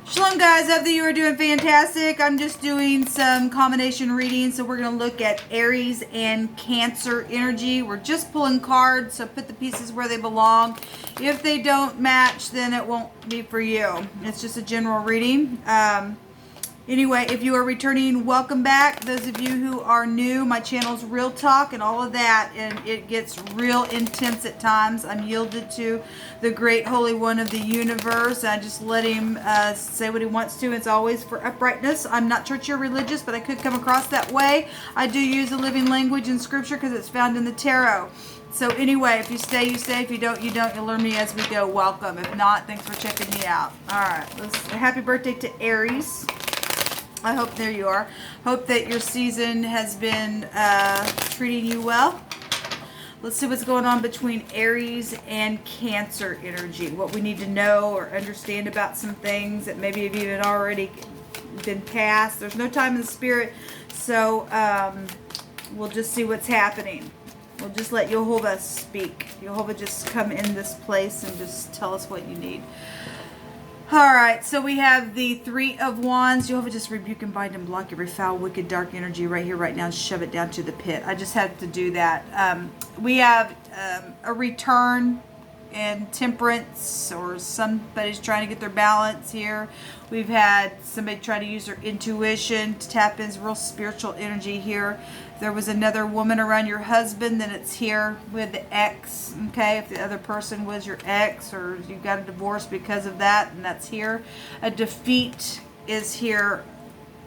Shalom guys, hope that you are doing fantastic. I'm just doing some combination readings, so we're going to look at Aries and Cancer energy. We're just pulling cards, so put the pieces where they belong. If they don't match, then it won't be for you. It's just a general reading. Anyway, if you are returning, welcome back. Those of you who are new, my channel's Real Talk and all of that, and it gets real intense at times. I'm yielded to the great Holy One of the universe. I just let him say what he wants to. It's always for uprightness. I'm not churchy or religious, but I could come across that way. I do use a living language in scripture because it's found in the tarot. So anyway, if you stay, you stay. If you don't, you don't. You'll learn me as we go. Welcome. If not, thanks for checking me out. All right. Happy birthday to Aries. I hope, there you are. Hope that your season has been treating you well. Let's see what's going on between Aries and Cancer energy. What we need to know or understand about some things that maybe have even already been passed. There's no time in the spirit, so we'll just see what's happening. We'll just let Jehovah speak. Jehovah just come in this place and just tell us what you need. Alright, so we have the Three of Wands. Jehovah, just rebuke and bind and block every foul, wicked, dark energy right here, right now, and shove it down to the pit. I just had to do that. We have a return and temperance, or somebody's trying to get their balance here. We've had somebody try to use their intuition to tap into real spiritual energy here. If there was another woman around your husband, then it's here with the ex. Okay, if the other person was your ex, or you got a divorce because of that, and that's here. A defeat is here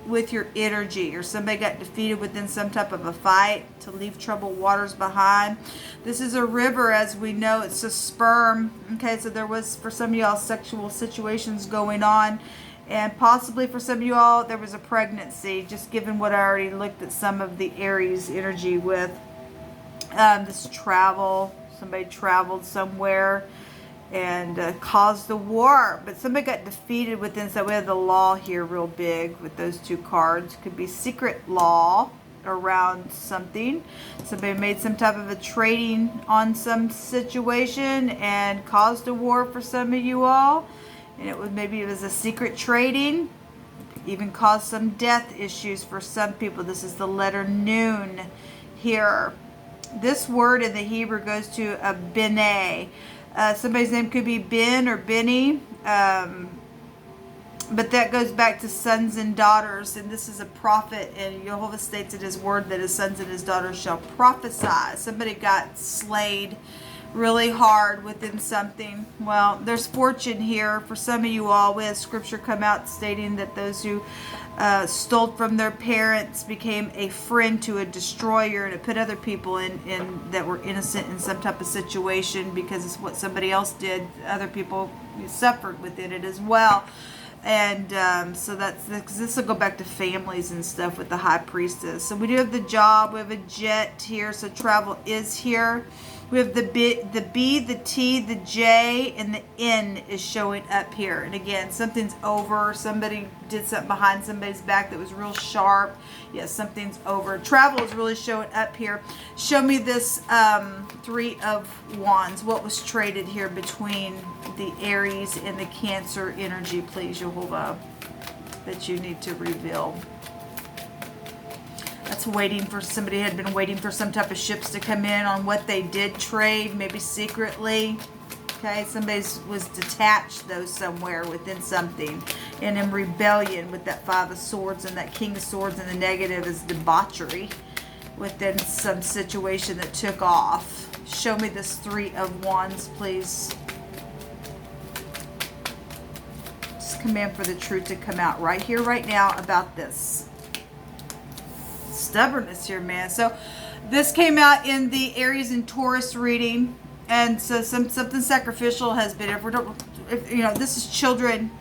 with your energy, or somebody got defeated within some type of a fight to leave troubled waters behind. This is a river, as we know. It's a sperm. Okay, so there was, for some of y'all, sexual situations going on, and possibly for some of you all there was a pregnancy, just given what I already looked at some of the Aries energy with. This travel, somebody traveled somewhere and caused a war, but somebody got defeated within. So we have the law here real big with those two cards. Could be secret law around something. Somebody made some type of a trading on some situation and caused a war for some of you all, and it was, maybe it was a secret trading, even caused some death issues for some people. This is the letter Nun here. This word in the Hebrew goes to a bene. Somebody's name could be Ben or Benny, but that goes back to sons and daughters, and this is a prophet, and Jehovah states in his word that his sons and his daughters shall prophesy. Somebody got slayed really hard within something. Well, there's fortune here for some of you all. We have scripture come out stating that those who stole from their parents became a friend to a destroyer, and it put other people in that were innocent in some type of situation because it's what somebody else did. Other people suffered within it as well. And so this will go back to families and stuff with the high priestess. So we do have the job. We have a jet here, so travel is here. We have the B, the T, the J, and the N is showing up here. And again, something's over. Somebody did something behind somebody's back that was real sharp. Yes, something's over. Travel is really showing up here. Show me this Three of Wands. What was traded here between the Aries and the Cancer energy, please, Jehovah, that you need to reveal. That's waiting for, somebody had been waiting for some type of ships to come in on what they did trade, maybe secretly. Okay, somebody was detached though somewhere within something and in rebellion with that Five of Swords, and that King of Swords, and the negative is debauchery within some situation that took off. Show me this Three of Wands, please. Just command for the truth to come out right here, right now about this. Stubbornness here, man. So this came out in the Aries and Taurus reading, and so something sacrificial has been. If you know, this is children,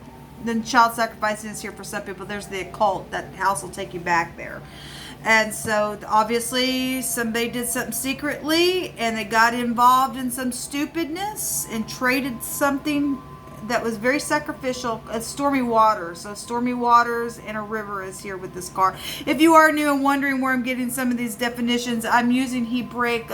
then child sacrificing is here for some people. There's the occult. That house will take you back there. And so obviously somebody did something secretly, and they got involved in some stupidness and traded something that was very sacrificial. Stormy waters. So stormy waters and a river is here with this card. If you are new and wondering where I'm getting some of these definitions, I'm using Hebraic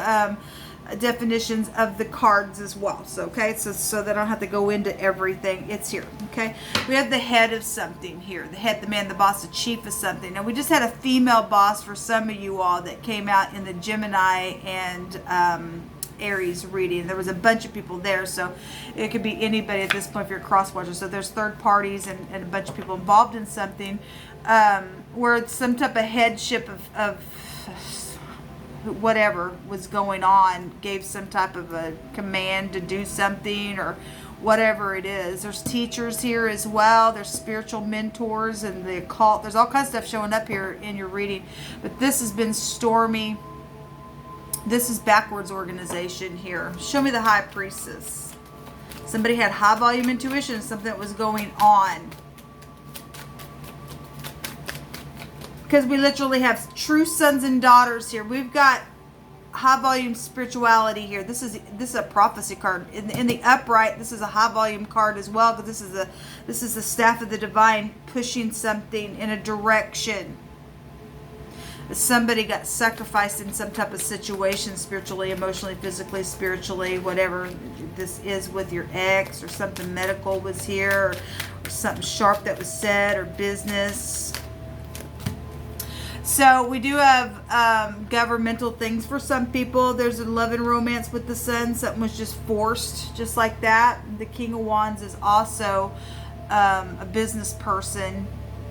definitions of the cards as well. So, okay, so that I don't have to go into everything. It's here, okay? We have the head of something here. The head, the man, the boss, the chief of something. Now, we just had a female boss for some of you all that came out in the Gemini and Aries reading. There was a bunch of people there, so it could be anybody at this point if you're a cross-watcher. So there's third parties and a bunch of people involved in something where it's some type of headship of whatever was going on, gave some type of a command to do something or whatever it is. There's teachers here as well. There's spiritual mentors and the occult. There's all kinds of stuff showing up here in your reading. But this has been stormy. This is backwards organization here. Show me the high priestess. Somebody had high volume intuition, something that was going on. Because we literally have true sons and daughters here. We've got high volume spirituality here. This is a prophecy card. In the upright, this is a high volume card as well, because this is the staff of the divine pushing something in a direction. Somebody got sacrificed in some type of situation, spiritually, emotionally, physically, spiritually, whatever this is with your ex, or something medical was here, or something sharp that was said, or business. So we do have governmental things for some people. There's a love and romance with the sun. Something was just forced, just like that. The King of Wands is also a business person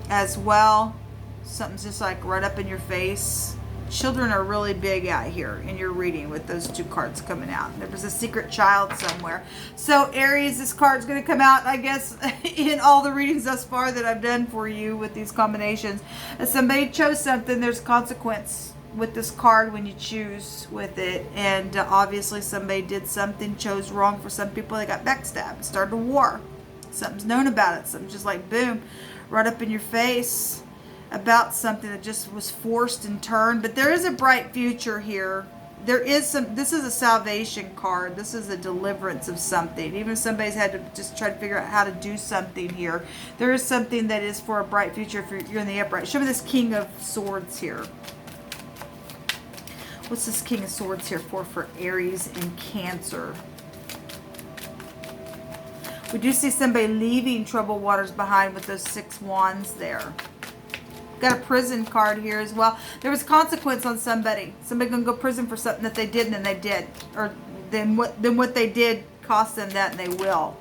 as well. Something's just like right up in your face. Children are really big out here in your reading with those two cards coming out. There was a secret child somewhere. So Aries, this card's going to come out, I guess, in all the readings thus far that I've done for you with these combinations. If somebody chose something, there's consequence with this card when you choose with it. And obviously somebody did something, chose wrong. For some people, they got backstabbed, started a war. Something's known about it. Something's just like, boom, right up in your face. About something that just was forced and turned. But there is a bright future here. There is some, this is a salvation card. This is a deliverance of something. Even if somebody's had to just try to figure out how to do something here, there is something that is for a bright future if you're in the upright. Show me this King of Swords here. What's this King of Swords here for Aries and Cancer? We do see somebody leaving troubled waters behind with those 6 wands there. Got a prison card here as well. There was consequence on somebody. Somebody gonna go to prison for something that they did, and then they did, or then what they did cost them that, and they will.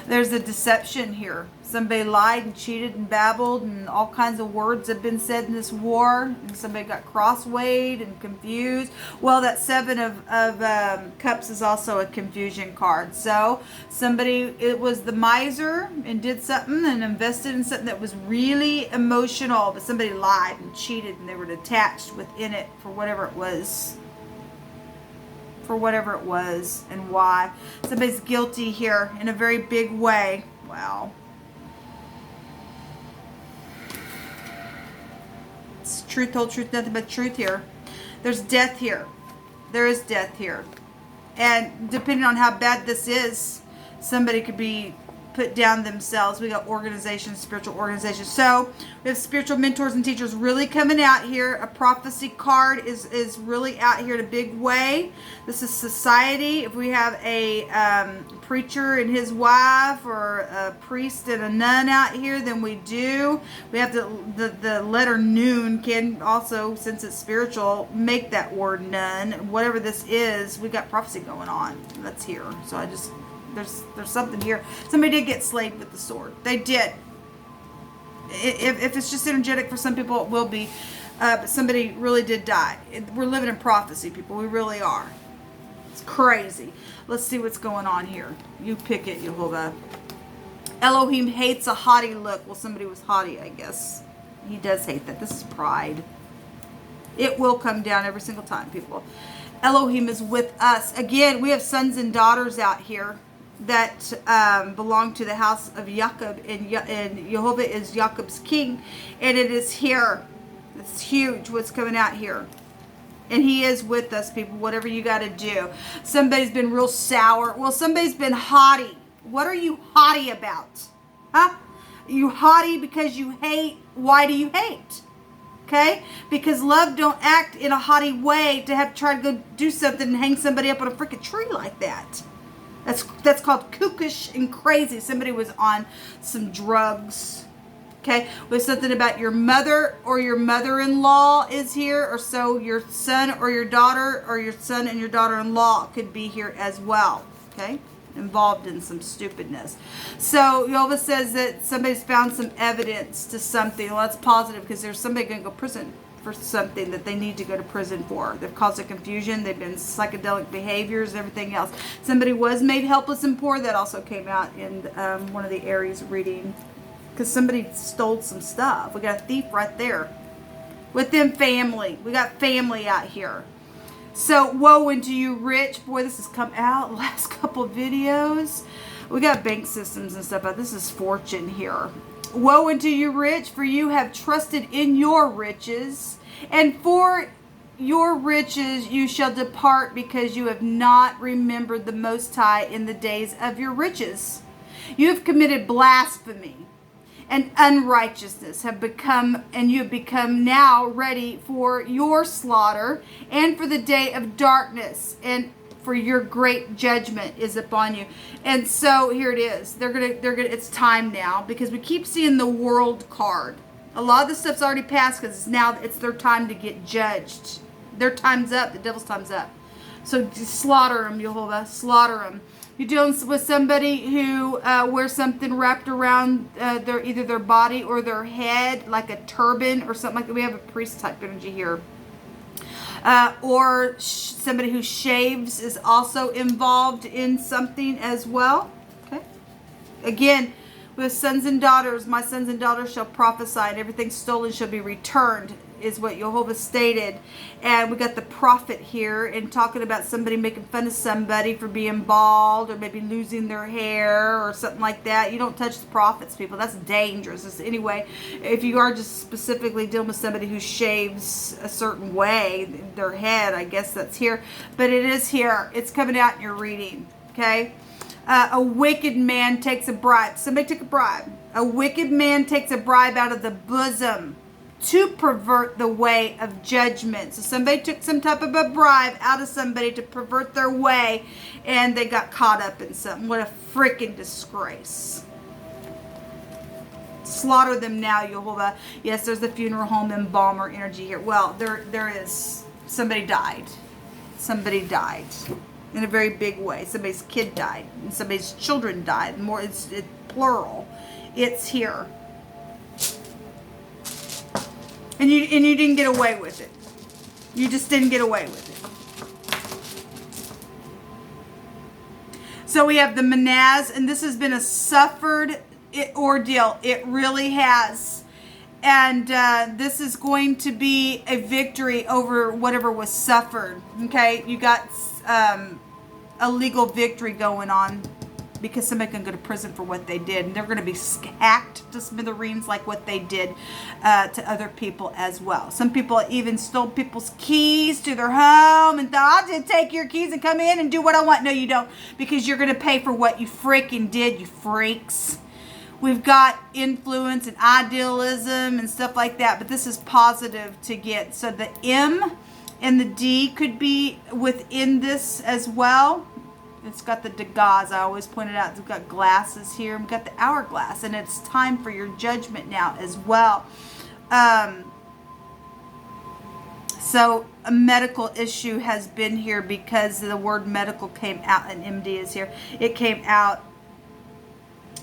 There's a deception here. Somebody lied and cheated and babbled, and all kinds of words have been said in this war, and somebody got cross-weighed and confused. Well, that 7 of Cups is also a confusion card. So somebody, it was the miser and did something and invested in something that was really emotional, but somebody lied and cheated, and they were detached within it for whatever it was. For whatever it was and why. Somebody's guilty here in a very big way. Wow. It's truth told, truth, nothing but truth here. There's death here. There is death here. And depending on how bad this is, somebody could be put down themselves. We got organizations, spiritual organizations. So we have spiritual mentors and teachers really coming out here. A prophecy card is really out here in a big way. This is society. If we have a preacher and his wife, or a priest and a nun out here, then we do. We have the letter noon can also, since it's spiritual, make that word nun. Whatever this is, we got prophecy going on. That's here. So I just... There's something here. Somebody did get slayed with the sword. They did. If it's just energetic for some people, it will be. But somebody really did die. We're living in prophecy, people. We really are. It's crazy. Let's see what's going on here. You pick it, Yehovah. Elohim hates a haughty look. Well, somebody was haughty, I guess. He does hate that. This is pride. It will come down every single time, people. Elohim is with us. Again, we have sons and daughters out here that belong to the house of Jacob, and Yehovah is Jacob's king, and it is here. It's huge what's coming out here, and he is with us, people. Whatever you got to do. Somebody's been real sour. Well, somebody's been haughty. What are you haughty about? Huh? You haughty because you hate. Why do you hate? Okay? Because love don't act in a haughty way to have to try to go do something and hang somebody up on a freaking tree like that. That's called kookish and crazy. Somebody was on some drugs. Okay? With something about your mother or your mother-in-law is here, or so your son or your daughter or your son and your daughter-in-law could be here as well. Okay? Involved in some stupidness. So Jehovah says that somebody's found some evidence to something. Well, that's positive because there's somebody going to go to prison for something that they need to go to prison for. They've caused a confusion. They've been psychedelic behaviors, everything else. Somebody was made helpless and poor. That also came out in one of the Aries reading because somebody stole some stuff. We got a thief right there. Within family. We got family out here. So, woe unto you rich. Boy, this has come out last couple of videos. We got bank systems and stuff, but this is fortune here. Woe unto you rich, for you have trusted in your riches, and for your riches you shall depart, because you have not remembered the Most High in the days of your riches. You have committed blasphemy and unrighteousness have become, and you have become now ready for your slaughter and for the day of darkness, and for your great judgment is upon you. And so here it is. They're gonna it's time now, because we keep seeing the world card. A lot of this stuff's already passed because now it's their time to get judged. Their time's up. The devil's time's up. So just slaughter them, Jehovah. Slaughter them. You're dealing with somebody who wears something wrapped around either their body or their head, like a turban or something like that. We have a priest type energy here. Or somebody who shaves is also involved in something as well. Okay. Again, with sons and daughters, my sons and daughters shall prophesy, and everything stolen shall be returned, is what Jehovah stated. And we got the prophet here and talking about somebody making fun of somebody for being bald or maybe losing their hair or something like that. You don't touch the prophets, people. That's dangerous. Anyway, if you are just specifically dealing with somebody who shaves a certain way, their head, I guess that's here. But it is here. It's coming out in your reading. Okay? A wicked man takes a bribe. Somebody took a bribe. A wicked man takes a bribe out of the bosom to pervert the way of judgment. So somebody took some type of a bribe out of somebody to pervert their way, and they got caught up in something. What a freaking disgrace. Slaughter them now, Jehovah. Yes, there's the funeral home embalmer energy here. Well, there is. Somebody died. Somebody died in a very big way. Somebody's kid died, and somebody's children died. More, it's plural. It's here. And you didn't get away with it. You just didn't get away with it. So we have the Manaz, and this has been a suffered ordeal. It really has. And this is going to be a victory over whatever was suffered. Okay, you got a legal victory going on, because somebody can go to prison for what they did, and they're going to be hacked to smithereens like what they did to other people as well. Some people even stole people's keys to their home and thought, I'll just take your keys and come in and do what I want. No, you don't, because you're going to pay for what you freaking did, you freaks. We've got influence and idealism and stuff like that, but this is positive to get. So the M and the D could be within this as well. It's got the Degas, I always pointed out. We've got glasses here. We've got the hourglass, and it's time for your judgment now as well. So a medical issue has been here because the word medical came out, and MD is here. It came out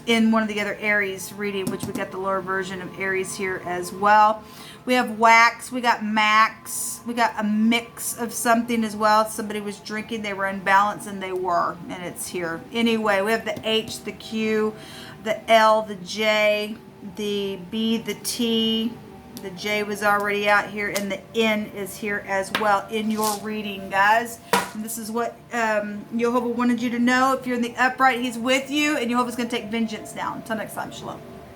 in one of the other Aries reading, which we got the lower version of Aries here as well. We have wax, we got max, we got a mix of something as well. Somebody was drinking, they were unbalanced, and they were, and it's here. Anyway, we have the H, the Q, the L, the J, the B, the T. The J was already out here, and the N is here as well in your reading, guys. And this is what Jehovah wanted you to know. If you're in the upright, he's with you, and Jehovah's going to take vengeance now. Until next time, shalom.